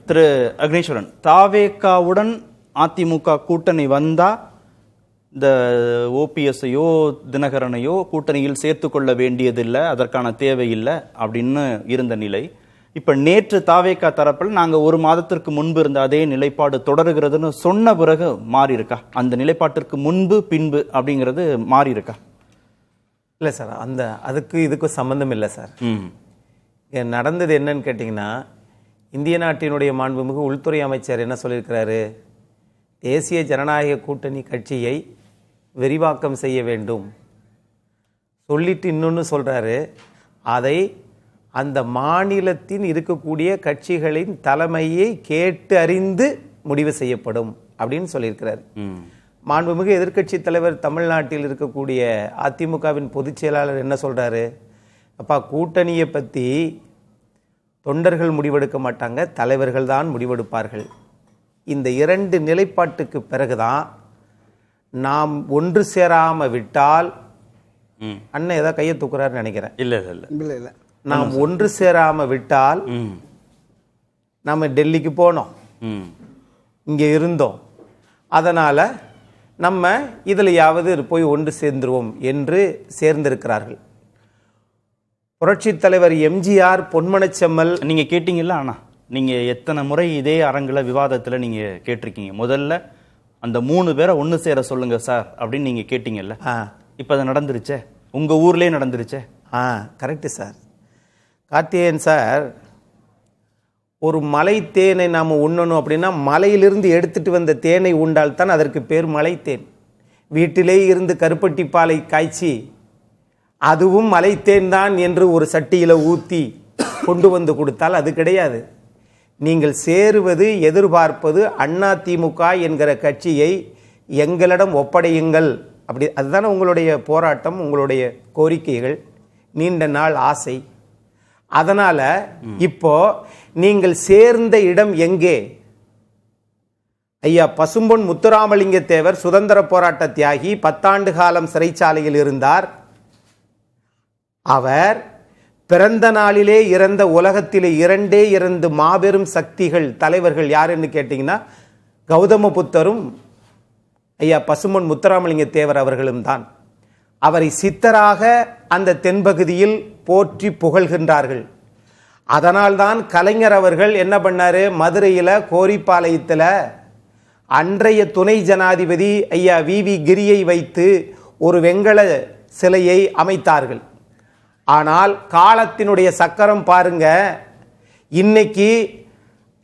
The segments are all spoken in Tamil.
திரு அக்னீஸ்வரன், தாவேகாவுடன் அதிமுக கூட்டணி வந்தா இந்த ஓபிஎஸ்ஐயோ தினகரனையோ கூட்டணியில் சேர்த்து கொள்ள வேண்டியதில்லை, அதற்கான தேவையில்லை அப்படின்னு இருந்த நிலை. இப்ப நேற்று தாவேகா தரப்பில் நாங்க ஒரு மாதத்திற்கு முன்பு இருந்த அதே நிலைப்பாடு தொடருகிறதுன்னு சொன்ன பிறகு மாறி இருக்கா? அந்த நிலைப்பாட்டிற்கு முன்பு பின்பு அப்படிங்கிறது மாறி இருக்கா? இல்லை சார், அதுக்கு இதுக்கும் சம்பந்தம் இல்லை சார். நடந்தது என்னன்னு கேட்டிங்கன்னா, இந்திய நாட்டினுடைய மாண்புமிகு உள்துறை அமைச்சர் என்ன சொல்லியிருக்கிறாரு, தேசிய ஜனநாயக கூட்டணி கட்சியை விரிவாக்கம் செய்ய வேண்டும் சொல்லிட்டு இன்னொன்று சொல்கிறாரு, அதை அந்த மாநிலத்தின் இருக்கக்கூடிய கட்சிகளின் தலைமையை கேட்டு அறிந்து முடிவு செய்யப்படும் அப்படின்னு சொல்லியிருக்கிறார். மாண்புமிகு எதிர்க்கட்சி தலைவர் தமிழ்நாட்டில் இருக்கக்கூடிய அதிமுகவின் பொதுச் செயலாளர் என்ன சொல்கிறாரு, அப்பா கூட்டணியை பற்றி தொண்டர்கள் முடிவெடுக்க மாட்டாங்க, தலைவர்கள் தான் முடிவெடுப்பார்கள். இந்த இரண்டு நிலைப்பாட்டுக்கு பிறகுதான் நாம் ஒன்று சேராம விட்டால், அண்ணன் ஏதாவது கையை தூக்குறாருன்னு நினைக்கிறேன். இல்ல நாம் ஒன்று சேராம விட்டால் நம்ம டெல்லிக்கு போனோம், இங்கே இருந்தோம், அதனால நம்ம இதுலையாவது போய் ஒன்று சேர்ந்துருவோம் என்று சேர்ந்திருக்கிறார்கள். புரட்சி தலைவர் எம்ஜிஆர், பொன்மனச்செம்மல் நீங்க கேட்டீங்கல்ல, ஆனா நீங்க எத்தனை முறை இதே அரங்குல விவாதத்துல நீங்க கேட்டிருக்கீங்க, முதல்ல அந்த 3 பேரை ஒன்று சேர சொல்லுங்க சார் அப்படின்னு நீங்க கேட்டீங்கல்ல. இப்ப அது நடந்துருச்சே, உங்க ஊர்லயே நடந்துருச்சே. Correct sir. கார்த்திகேயன் சார், ஒரு மலை தேனை நாம் உண்ணணும் அப்படின்னா மலையிலிருந்து எடுத்துட்டு வந்த தேனை உண்டால் தான் அதற்கு பேர் மலை தேன். வீட்டிலே இருந்து கருப்பட்டி பாலை காய்ச்சி அதுவும் மலை தேன் தான் என்று ஒரு சட்டியில் ஊற்றி கொண்டு வந்து கொடுத்தால் அது கிடையாது. நீங்கள் சேருவது, எதிர்பார்ப்பது அதிமுக என்கிற கட்சியை எங்களிடம் ஒப்படையுங்கள், அப்படி அதுதானே உங்களுடைய போராட்டம், உங்களுடைய கோரிக்கைகள், நீண்ட நாள் ஆசை. அதனால இப்போ நீங்கள் சேர்ந்த இடம் எங்கே? ஐயா பசும்பொன் முத்துராமலிங்க தேவர் சுதந்திர போராட்ட தியாகி, 10 ஆண்டு காலம் சிறைச்சாலையில் இருந்தார். அவர் பிறந்த நாளிலே இறந்த உலகத்திலே 2 மாபெரும் சக்திகள் தலைவர்கள் யாருன்னு கேட்டீங்கன்னா, கௌதம புத்தரும் ஐயா பசும்பொன் முத்துராமலிங்க தேவர் அவர்களும் தான். அவரை சித்தராக அந்த தென்பகுதியில் போற்றி புகழ்கின்றார்கள். அதனால்தான் கலைஞர் அவர்கள் என்ன பண்ணாரு, மதுரையில் கோரிப்பாளையத்தில் அன்றைய துணை ஜனாதிபதி ஐயா வி கிரியை வைத்து ஒரு வெண்கல சிலையை அமைத்தார்கள். ஆனால் காலத்தினுடைய சக்கரம் பாருங்க, இன்னைக்கு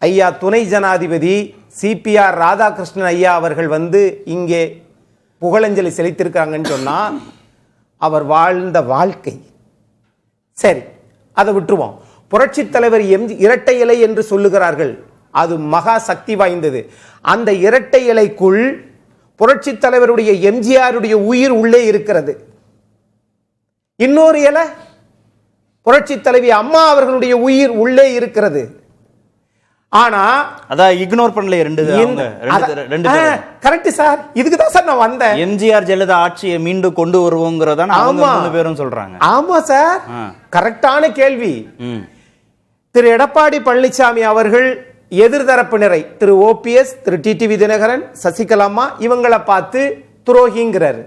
ஐயா துணை ஜனாதிபதி சிபிஆர் ராதாகிருஷ்ணன் ஐயா அவர்கள் வந்து இங்கே புகழஞ்சலி செலுத்தியிருக்காங்கன்னு சொன்னா அவர் வாழ்ந்த வாழ்க்கை சரி, அதை விட்டுருவோம். புரட்சி தலைவர் இரட்டை இலை என்று சொல்லுகிறார்கள், அது மகா சக்தி வாய்ந்தது. அந்த இரட்டை இலைக்குள் புரட்சி தலைவருடைய எம்ஜிஆருடைய உயிர் உள்ளே இருக்கிறது. இன்னொரு இலை புரட்சி தலைவி அம்மா அவர்களுடைய உயிர் உள்ளே இருக்கிறது. ஆனா அதான் இக்னோர் பண்ணல. கரெக்ட் சார், இதுக்கு தான் சார் நான் வந்தேன். எம்ஜிஆர் ஜெயலலிதா ஆட்சியை மீண்டும் கொண்டு வருவோங்கிறத அவங்க 3 பேரும் சொல்றாங்க. ஆமா சார், கரெக்டான கேள்வி. திரு எடப்பாடி பழனிசாமி அவர்கள் எதிர்தரப்பினரை, திரு ஓபிஎஸ், திரு டிடிவி தினகரன், சசிகலாமா இவங்களை பார்த்து துரோகிங்கிறாரு.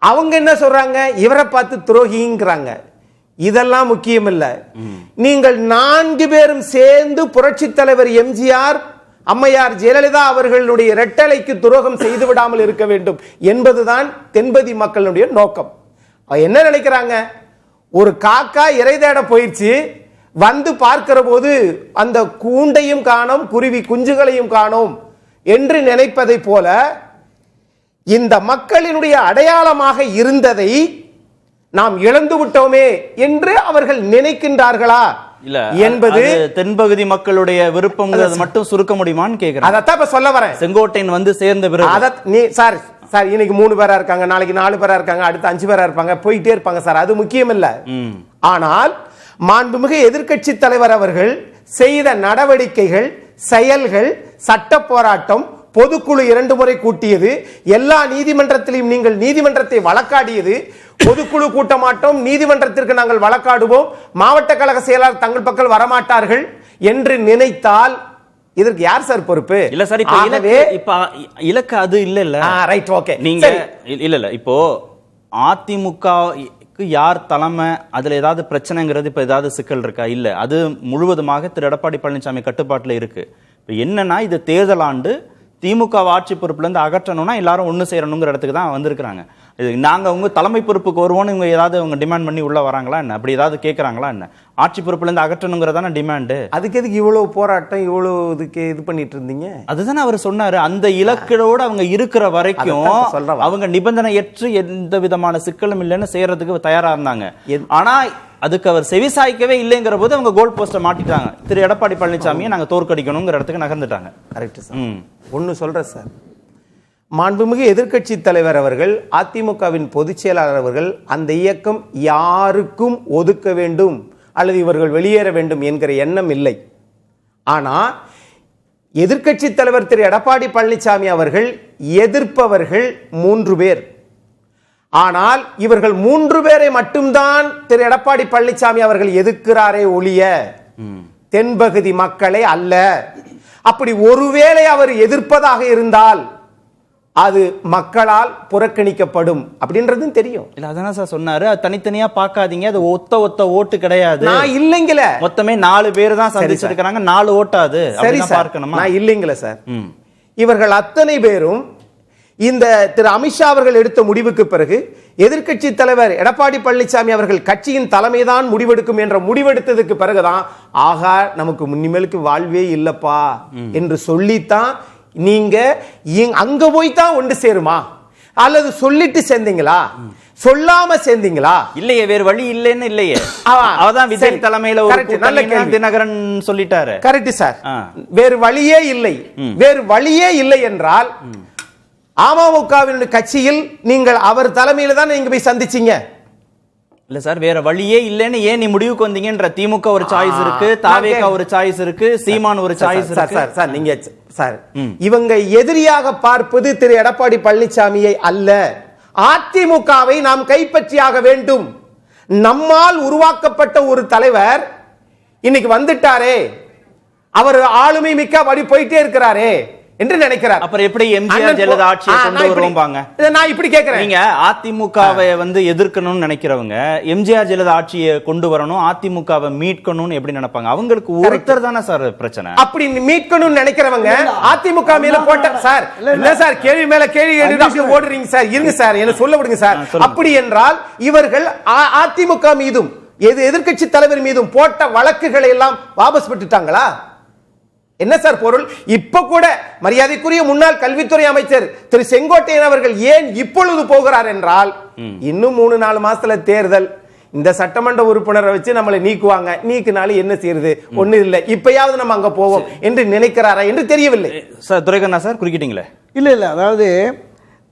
அவங்க என்ன சொல்றாங்க, இவரை பார்த்து துரோகிங்கிறாங்க. இதெல்லாம் முக்கியம் இல்ல. நீங்கள் 4 பேரும் சேர்ந்து புரட்சி தலைவர் எம்ஜிஆர், அம்மையார் ஜெயலலிதா அவர்களுடைய இரட்டலைக்கு துரோகம் செய்து விடாமல் இருக்க வேண்டும் என்பதுதான் தென்பதி மக்களுடைய நோக்கம். என்ன நினைக்கிறாங்க, ஒரு காக்கா இறை தேட போயிடுச்சு, வந்து பார்க்கிற போது அந்த கூண்டையும் காணோம், குருவி குஞ்சுகளையும் காணோம் என்று நினைப்பதை போல இந்த மக்களினுடைய அடையாளமாக இருந்ததை நாம் இழந்து விட்டோமே என்று அவர்கள் நினைக்கின்றார்களா என்பது தென்பகுதி மக்களுடைய விருப்பம் மட்டும் சுருக்க முடியுமான்னு கேக்குறேன். அதான் இப்ப சொல்ல வரேன். செங்கோட்டையன் வந்து சேர்ந்த பிறகு சார் இன்னைக்கு 3 பேரா இருக்காங்க, நாளைக்கு 4 பேரா இருக்காங்க, அடுத்து 5 பேரா இருப்பாங்க, போயிட்டே இருப்பாங்க சார், அது முக்கியம் இல்ல. ஆனால் மாண்புமிகு எதிர்க்கட்சி தலைவர் அவர்கள் செய்த நடவடிக்கைகள், செயல்கள், சட்ட போராட்டம், பொதுக்குழு 2 முறை கூட்டியது, எல்லா நீதிமன்றத்திலும் நீங்கள் நீதிமன்றத்தை வழக்காடியது, பொதுக்குழு கூட்ட மாட்டோம், நீதிமன்றத்திற்கு நாங்கள் வழக்காடுவோம், மாவட்ட கழக செயலாளர் தங்கள் பக்கம் வரமாட்டார்கள் என்று நினைத்தால் இதற்கு யார் சார் பொறுப்பு? இல்ல சார், இப்ப இலக்கு அது இல்ல. Right, okay. நீங்க இல்ல இப்போ அதிமுகவுக்கு யார் தலைமை, அதுல ஏதாவது பிரச்சனைங்கிறது இப்ப ஏதாவது சிக்கல் இருக்கா? இல்ல, அது முழுவதுமாக திரு எடப்பாடி பழனிசாமி கட்டுப்பாட்டுல இருக்கு. இப்ப என்னன்னா, இது தேர்தல் ஆண்டு, திமுக ஆட்சி பொறுப்புல இருந்து அகற்றணும்னா எல்லாரும் ஒண்ணு சேரணுங்கிற இடத்துக்கு தான் வந்திருக்காங்க. நாங்க உங்க தலைமை பொறுப்புக்கு வருவோம்னு இவங்க ஏதாவது அவங்க டிமாண்ட் பண்ணி உள்ள வராங்களா என்ன? அப்படி ஏதாவது கேட்கறாங்களா என்ன? ஆட்சி பொறுப்புல இருந்து அகற்றணுங்கிறதான டிமாண்டு. அதுக்கு எதுக்கு இவ்வளவு போராட்டம், இவ்வளவு இதுக்கு இது பண்ணிட்டு இருந்தீங்க? அதுதானே அவர் சொன்னாரு. அந்த இலக்கோட அவங்க இருக்கிற வரைக்கும் அவங்க நிபந்தனையற்று எந்த விதமான சிக்கலும் இல்லைன்னு செய்யறதுக்கு தயாரா இருந்தாங்க. ஆனா அதுக்கு அவர் செவிசாய்க்கவே இல்லைங்கிற போது அவங்க கோல் போஸ்ட மாட்டிட்டாங்க. திரு எடப்பாடி பழனிசாமியை நாங்க தோற்கடிக்கணுங்கிற இடத்துக்கு நகர்ந்துட்டாங்க. Correct sir. ஒன்னு சொல்றேன் சார், மாண்புமிகு எதிர்க்கட்சி தலைவர் அவர்கள், அதிமுகவின் பொதுச் செயலாளர் அவர்கள் அந்த இயக்கம் யாருக்கும் ஒதுக்க வேண்டும் அல்லது இவர்கள் வெளியேற வேண்டும் என்கிற எண்ணம் இல்லை. ஆனா எதிர்க்கட்சி தலைவர் திரு எடப்பாடி பழனிசாமி அவர்கள் எதிர்ப்பவர்கள் 3 பேர். ஆனால் இவர்கள் 3 பேரை மட்டும்தான் திரு எடப்பாடி பழனிசாமி அவர்கள் எதிர்க்கிறாரே ஒழிய தென்பகுதி மக்களை அல்ல. அப்படி ஒருவேளை அவர் எதிர்ப்பதாக இருந்தால் அது மக்களால் புறக்கணிக்கப்படும் அப்படின்றதும் தெரியும். இல்ல, அதான் சார் சொன்னாரு, தனித்தனியா பார்க்காதீங்க, அது ஒத்த ஓட்டு கிடையாது. நான் இல்லைங்கள, மொத்தமே 4 பேர் தான் சந்திச்சிருக்காங்க, 4 ஓட்டாது. சரி சார், நான் இல்லைங்கள சார். இவர்கள் அத்தனை பேரும் இந்த திரு அமித்ஷா அவர்கள் எடுத்த முடிவுக்கு பிறகு எதிர்க்கட்சி தலைவர் எடப்பாடி பழனிசாமி அவர்கள் கட்சியின் தலைமைதான் முடிவெடுக்கும் என்ற முடிவெடுத்ததுக்கு பிறகுதான் ஆகா நமக்கு முன்னிமேலுக்கு வாழ்வே இல்லப்பா என்று சொல்லித்தான் நீங்க அங்க போய் தான் ஒன்று சேருமா, அல்லது சொல்லிட்டு சேர்ந்தீங்களா, சொல்லாம சேர்ந்தீங்களா? இல்லையே, வேறு வழி இல்லைன்னு இல்லையே. அவதான் விஜய் தலைமையில ஒரு தினகரன் சொல்லிட்டாரு. கரெக்ட் சார், வேறு வழியே இல்லை. வேறு வழியே இல்லை என்றால் அமமுகவின் கட்சியில் நீங்கள் அவர் தலைமையில தான் நீங்க போய் சந்திச்சீங்க. இல்ல சார், வேற வழியே இல்லைன்னு ஏன் நீ முடிவுக்கு வந்தீங்கன்ற திமுக ஒரு சாய்ஸ் இருக்கு, தாவேகா ஒரு சாய்ஸ் இருக்கு, சீமான் ஒரு சாய்ஸ் இருக்கு. சார் நீங்க சார் இவங்க எதிரியாக பார்ப்பது திரு எடப்பாடி பழனிசாமியை அல்ல, அதிமுகவை நாம் கைப்பற்றியாக வேண்டும். நம்மால் உருவாக்கப்பட்ட ஒரு தலைவர் இன்னைக்கு வந்துட்டாரே, அவர் ஆளுமை மிக்க வழி போயிட்டே இருக்கிறாரே என்று நினைக்கிறார். அப்புறம் எப்படி எம்ஜிஆர் ஜெயலலிதா ஆட்சியை கொண்டு வருவாங்க? நான் இப்படி கேட்கிறேன். நீங்க அதிமுகவை நினைக்கிறவங்க எம்ஜிஆர் ஜெயலலிதா ஆட்சியை கொண்டு வரணும், அதிமுகவை மீட்கணும்னு எப்படி நினைப்பாங்க? அவங்களுக்கு ஒருத்தர் தானே சார் பிரச்சனை. அப்படி மீட்கணும்னு நினைக்கிறவங்க அதிமுக மேல போட்ட சார் இல்ல சார், கேள்வி மேல கேள்வி கேட்டு ஓடுறீங்க சார். இருங்க சார், என்ன சொல்ல விடுங்க சார். அப்படி என்றால் இவர்கள் அதிமுக மீதும் எதிர்க்கட்சி தலைவர் மீதும் போட்ட வழக்குகளை எல்லாம் வாபஸ் விட்டுட்டாங்களா? என்ன சார் பொருள்? இப்ப கூட மரியாதைக்குரிய முன்னாள் கல்வித்துறை அமைச்சர் திரு செங்கோட்டையன் அவர்கள் ஏன் இப்பொழுது போகிறார் என்றால், இன்னும் 3-4 மாசத்துல தேர்தல், இந்த சட்டமன்ற உறுப்பினரை வச்சு நம்மளை நீக்குவாங்க, நீக்குனாலும் என்ன செய்யறது, ஒண்ணு இல்லை, இப்பயாவது நம்ம அங்க போவோம் என்று நினைக்கிறாரா என்று தெரியவில்லை. சார் துரைக்கண்ணா சார் குறுக்கிட்டீங்களே. இல்ல அதாவது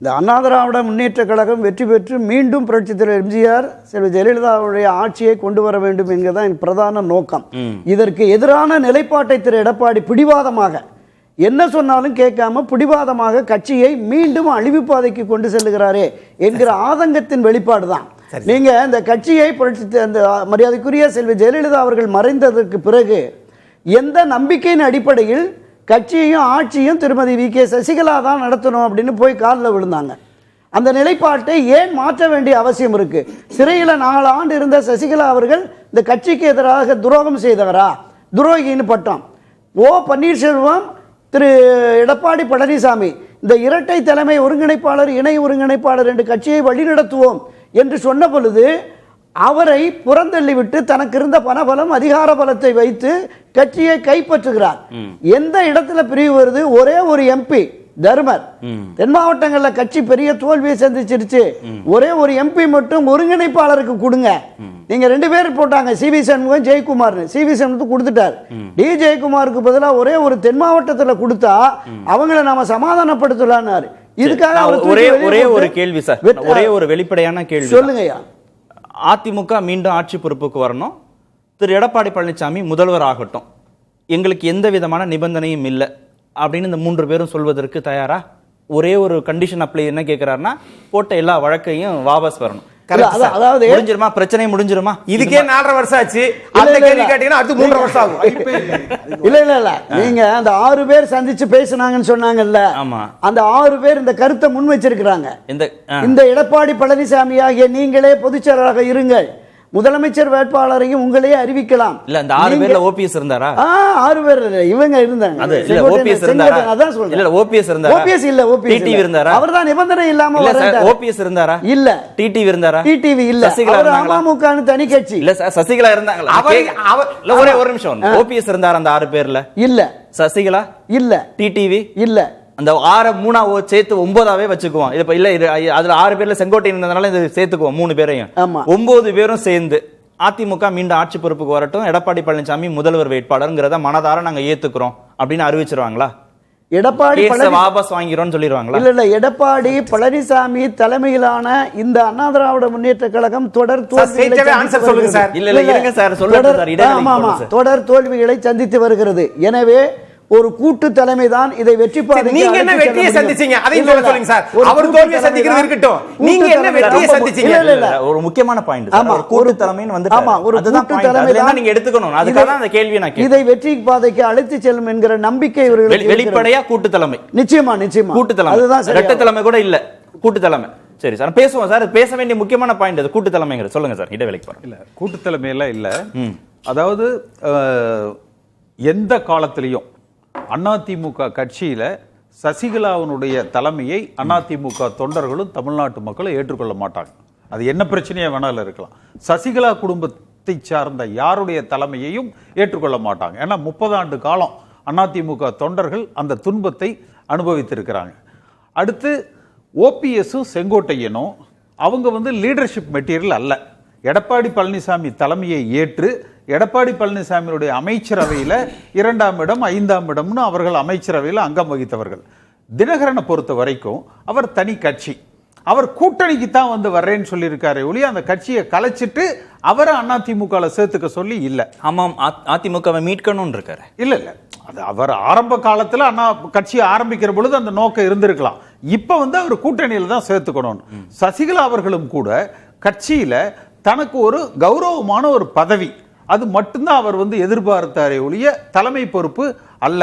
இந்த அண்ணா திராவிட முன்னேற்ற கழகம் வெற்றி பெற்று மீண்டும் புரட்சித் தலைவர் எம்ஜிஆர் செல்வி ஜெயலலிதாவுடைய ஆட்சியை கொண்டு வர வேண்டும் என்கிறதான் பிரதான நோக்கம். இதற்கு எதிரான நிலைப்பாட்டை திரு எடப்பாடி பிடிவாதமாக என்ன சொன்னாலும் கேட்காம பிடிவாதமாக கட்சியை மீண்டும் அழிவு பாதைக்கு கொண்டு செல்லுகிறாரே என்கிற ஆதங்கத்தின் வெளிப்பாடு தான். நீங்க இந்த கட்சியை அந்த மரியாதைக்குரிய செல்வி ஜெயலலிதா அவர்கள் மறைந்ததற்கு பிறகு எந்த நம்பிக்கையின் அடிப்படையில் கட்சியையும் ஆட்சியும் திருமதி வி.கே. சசிகலா தான் நடத்தணும் அப்படின்னு போய் காலில் விழுந்தாங்க. அந்த நிலைப்பாட்டை ஏன் மாற்ற வேண்டிய அவசியம் இருக்கு? சிறையில் 4 ஆண்டு இருந்த சசிகலா அவர்கள் இந்த கட்சிக்கு எதிராக துரோகம் செய்தவரா, துரோகின்னு பட்டம். ஓ பன்னீர்செல்வம், திரு எடப்பாடி பழனிசாமி இந்த இரட்டை தலைமை ஒருங்கிணைப்பாளர், இணை ஒருங்கிணைப்பாளர் என்று கட்சியை வழிநடத்துவோம் என்று சொன்ன பொழுது அவரை புறந்தள்ளிவிட்டு தனக்கு இருந்த பணபலம், அதிகார பலத்தை வைத்து கட்சியை கைப்பற்றுகிறார். எந்த இடத்துல பிரிவு வருது? ஒரே ஒரு எம்பி தர்மர். தென் மாவட்டங்கள்ல கட்சி பெரிய தோல்வியை சந்திச்சிருச்சு, ஒரே ஒரு எம்பி மட்டும் ஒருங்கிணைப்பாளருக்கு கொடுங்க. நீங்க 2 பேர் போட்டாங்க, சி.வி. சண்முகம், ஜெயக்குமார். சி.வி. சண்முகத்தை கொடுத்துட்டார். டி. ஜெயக்குமாருக்கு பதிலாக ஒரே ஒரு தென் மாவட்டத்தில் கொடுத்தா அவங்கள நாம சமாதானப்படுத்தலான்னாரு. இதுக்காக ஒரே ஒரு கேள்வி சார், ஒரே ஒரு வெளிப்படையான கேள்வி சொல்லுங்கய்யா. அதிமுக மீண்டும் ஆட்சி பொறுப்புக்கு வரணும், திரு எடப்பாடி பழனிசாமி முதல்வர் ஆகட்டும், எங்களுக்கு எந்த விதமான நிபந்தனையும் இல்லை அப்படின்னு இந்த 3 பேரும் சொல்வதற்கு தயாரா? ஒரே ஒரு கண்டிஷன் அப்ளை என்ன கேட்கிறாருன்னா, போட்ட எல்லா வழக்கையும் வாபஸ் வரணும். அதாவது முடிஞ்சிருமா? பிரச்சனை முடிஞ்சிருமா? இதுக்கே 4.5 வருஷம் ஆச்சு. அந்த கேள்வி கேட்டீங்கன்னா அடுத்து 3.5 வருஷம் ஆகும். இல்ல நீங்க அந்த 6 பேர் சந்திச்சு பேசினாங்கன்னு சொன்னாங்கல்ல, அந்த 6 பேர் இந்த கருத்தை முன் வச்சிருக்கிறாங்க. இந்த எடப்பாடி பழனிசாமி ஆகிய நீங்களே பொதுச்செயலாளராக இருங்கள், முதலமைச்சர் வேட்பாளரையும் உங்களே அறிவிக்கலாம். இல்ல அந்த 6 பேர்ல ஓபிஎஸ் இருந்தாரா? 6 பேர் இவங்க இருந்தாங்க. அது இல்ல ஓபிஎஸ் இருந்தாரா? அதான் சொல்றேன். இல்ல ஓபிஎஸ் இருந்தாரா? ஓபிஎஸ் இல்ல, டிடிவி இருந்தாரா? அவர்தான் நிபந்தனை இல்லாம வந்தார். ஓபிஎஸ் இருந்தாரா? இல்ல. டிடிவி இருந்தாரா? டிடிவி இல்ல. அவர் அமமுகன்னு தனி கட்சி. இல்ல சசிகலா இருந்தாங்களா? ஒரே ஒரு நிமிஷம். ஓபிஎஸ் இருந்தாரா அந்த 6 பேர்ல? இல்ல. சசிகலா இல்ல. டிடிவி இல்ல. அந்த 6 3 சேர்த்து 9ஆவே வச்சுக்குவோம். இப்ப இல்ல அதுல 6 பேர்ல செங்கோட்டையன் இருந்ததுனால இது சேர்த்துக்குவோம் 3 பேரையும். 9 பேரும் சேர்ந்து அதிமுக மீண்டும் ஆட்சி பொறுப்புக்கு வரட்டும், எடப்பாடி பழனிசாமி முதல்வர் வேட்பாளர்ங்கிறத மனதார நாங்க ஏத்துக்கிறோம் அப்படின்னு அறிவிச்சிருவாங்களா? எடப்பாடி வாபஸ் வாங்கிறோம்னு சொல்லிடுவாங்களா? இல்ல எடப்பாடி பழனிசாமி தலைமையிலான இந்த அண்ணா திராவிட முன்னேற்ற கழகம் தொடர் தோல்விகளை சந்தித்து வருகிறது. எனவே ஒரு கூட்டு தலைமை தான் இதை வெற்றி பாதை. நீங்க என்ன வெற்றியை சந்திச்சீங்க அதையும் சொல்லுங்க சார். அவர் தோல்வியை சந்திக்கிறது இருக்கட்டும், நீங்க என்ன வெற்றியை சந்திச்சீங்க? இல்ல ஒரு முக்கியமான பாயிண்ட் சார். ஒரு கூட்டு தலைமைன்னு வந்து ஆமா, ஒரு கூட்டு தலைமை தான் நீங்க எடுத்துக்கணும். அதுக்காக தான் அந்த கேள்வியை நான் கேட்டேன். இதை வெற்றி பாதைக்கு அழைத்து செல்லும் என்கிற நம்பிக்கை இவர்களுக்கு வெளிப்படையா கூட்டு தலைமை. நிச்சயமா கூட்டு தலைமை. அதுதான் இரட்டை தலைமை கூட இல்ல, கூட்டு தலைமை. சரி சார், பேசுவோம் சார். பேச வேண்டிய முக்கியமான பாயிண்ட் அது கூட்டு தலைமைங்கிறது. சொல்லுங்க சார். இடைவேளைக்கு போறோம். இல்ல கூட்டு தலைமை எல்லாம் இல்ல. அதாவது எந்த காலத்திலையும் அதிமுக கட்சியில சசிகலாவினுடைய தலைமையை அதிமுக தொண்டர்களும் தமிழ்நாட்டு மக்களும் ஏற்றுக்கொள்ள மாட்டாங்க. அது என்ன பிரச்சனையா வேணாலும் இருக்கலாம். சசிகலா குடும்பத்தை சார்ந்த யாருடைய தலைமையையும் ஏற்றுக்கொள்ள மாட்டாங்க. ஏன்னா 30 ஆண்டு காலம் அதிமுக தொண்டர்கள் அந்த துன்பத்தை அனுபவித்திருக்கிறாங்க. அடுத்து ஓபிஎஸும் செங்கோட்டையனும் அவங்க லீடர்ஷிப் மெட்டீரியல் அல்ல. எடப்பாடி பழனிசாமி தலைமையை ஏற்று எடப்பாடி பழனிசாமியுடைய அமைச்சரவையில் 2ஆம் இடம் 5ஆம் இடம்னு அவர்கள் அமைச்சரவையில் அங்கம் வகித்தவர்கள். தினகரனை பொறுத்த வரைக்கும் அவர் தனி கட்சி, அவர் கூட்டணிக்கு தான் வர்றேன்னு சொல்லியிருக்காரு ஒழிய அந்த கட்சியை கலைச்சிட்டு அவரை அதிமுக சேர்த்துக்க சொல்லி இல்ல. ஆமாம், அதிமுகவை மீட்கணும்னு இருக்காரு. இல்ல அது அவர் ஆரம்ப காலத்துல கட்சியை ஆரம்பிக்கிற பொழுது அந்த நோக்கம் இருந்திருக்கலாம். இப்ப அவர் கூட்டணியில தான் சேர்த்துக்கணும். சசிகலா அவர்களும் கூட கட்சியில தனக்கு ஒரு கௌரவமான ஒரு பதவி, அது மட்டும்தான் அவர் எதிர்பார்த்தாரே ஒழிய தலைமை பொறுப்பு அல்ல.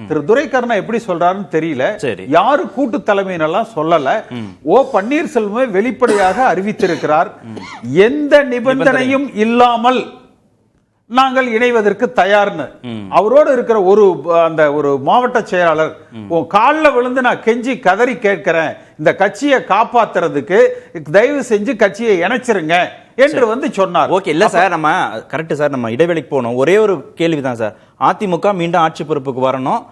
திரு துரைக்கண்ணா எப்படி சொல்றாருன்னு தெரியல. யாரு கூட்டு தலைமையினெல்லாம் சொல்லல. ஓ பன்னீர்செல்வமே வெளிப்படையாக அறிவித்திருக்கிறார், எந்த நிபந்தனையும் இல்லாமல் நாங்கள் இணைவதற்கு தயார்னு. அவரோடு இருக்கிற ஒரு மாவட்ட செயலாளர் காலில் விழுந்து நான் கெஞ்சி கதறி கேட்கிறேன், இந்த கட்சியை காப்பாத்துறதுக்கு தயவு செஞ்சு கட்சியை இணைச்சிருங்க என்று சொன்னார். ஓகே, இல்ல சார், நம்ம கரெக்ட் சார். நம்ம இடைவெளிக்கு போனோம். ஒரே ஒரு கேள்விதான் சார். அதிமுக மீண்டும் ஆட்சி பொறுப்புக்கு வரணும்,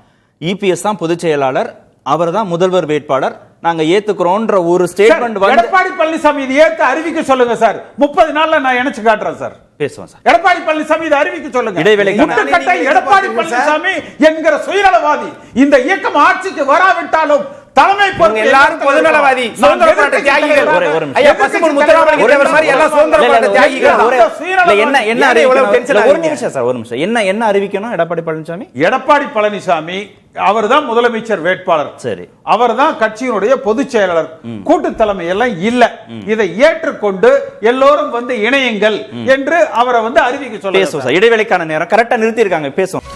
இபிஎஸ் தான் பொதுச் செயலாளர், அவர் தான் முதல்வர் வேட்பாளர், நாங்க ஏத்துக்கிறோம்ன்ற ஒரு ஸ்டேட்மெண்ட் எடப்பாடி பழனிசாமி இது ஏத்து அறிவிக்க சொல்லுங்க சார். 30 நாள்ல நான் இணைச்சு காட்டுறேன் சார். பேசுவோம் சார். எடப்பாடி பழனிசாமி இதை அறிவிக்க சொல்லுங்க. இடைவேளை எடப்பாடி பழனிசாமி என்கிற சுயநலவாதி இந்த இயக்கம் ஆட்சிக்கு வராவிட்டாலும் தலைமை பொறுப்பு எல்லாரும் பொதுநலவாதி, சுதந்திர போராட்ட தியாகிகள். ஐயா பசும்பொன் முத்துராமலிங்க தேவர் மாதிரி எல்லாம் சுதந்திர போராட்ட தியாகிகள். ஒரு நிமிஷம் சார், ஒரு நிமிஷம். என்ன அறிவிக்கணும் எடப்பாடி பழனிசாமி? எடப்பாடி பழனிசாமி அவர்தான் முதலமைச்சர் வேட்பாளர். சரி, அவர்தான் கட்சியினுடைய பொதுச் செயலாளர். கூட்டு தலைமை எல்லாம் இல்ல. இதை ஏற்றுக்கொண்டு எல்லோரும் இணையுங்கள் என்று அவரை அறிவிக்க சொல்ல. பேசுவோம் சார். இடைவேளைக்கான நேரம் கரெக்டா நிறுத்தி இருக்காங்க. பேசுவோம்.